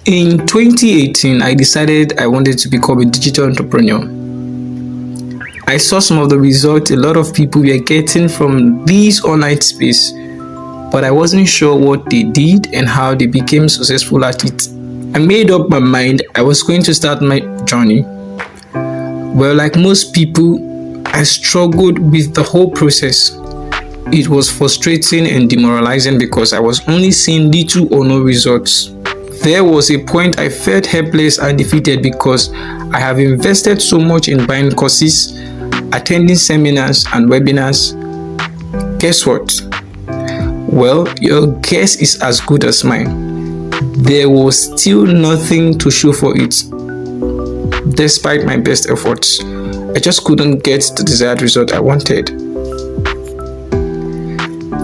In 2018, I decided I wanted to become a digital entrepreneur. I saw some of the results a lot of people were getting from this online space, but I wasn't sure what they did and how they became successful at it. I made up my mind I was going to start my journey. Well, like most people, I struggled with the whole process. It was frustrating and demoralizing because I was only seeing little or no results. There was a point I felt helpless and defeated because I have invested so much in buying courses, attending seminars and webinars. Guess what? Well, your guess is as good as mine. There was still nothing to show for it. Despite my best efforts, I just couldn't get the desired result I wanted.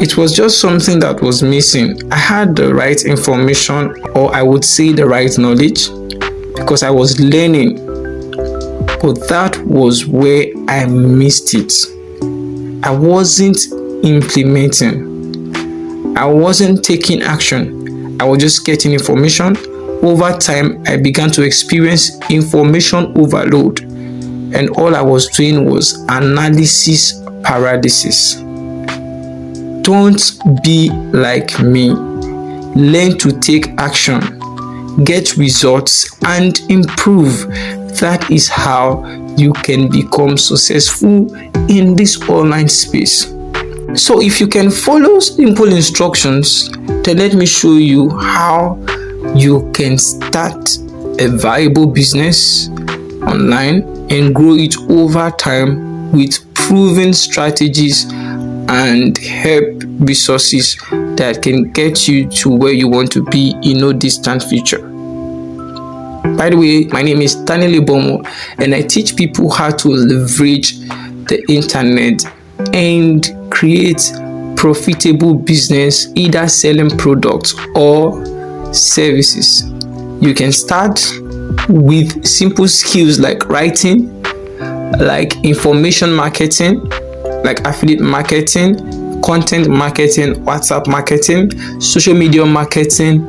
It was just something that was missing. I had the right information, or I would say the right knowledge, because I was learning, but that was where I missed it. I wasn't implementing. I wasn't taking action. I was just getting information. Over time, I began to experience information overload, and all I was doing was analysis paralysis. Don't be like me. Learn to take action, get results, and improve. That is how you can become successful in this online space. So if you can follow simple instructions, then let me show you how you can start a viable business online and grow it over time with proven strategies and help resources that can get you to where you want to be in no distant future. By the way, my name is Stanley Bomo, and I teach people how to leverage the internet and create profitable business, either selling products or services. You can start with simple skills like writing, like information marketing, like affiliate marketing, content marketing, WhatsApp marketing, social media marketing,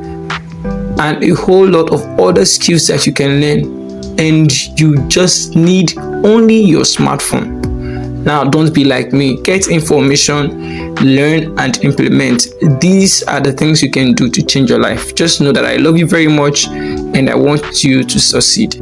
and a whole lot of other skills that you can learn. And you just need only your smartphone. Now, don't be like me. Get information, learn, and implement. These are the things you can do to change your life. Just know that I love you very much and I want you to succeed.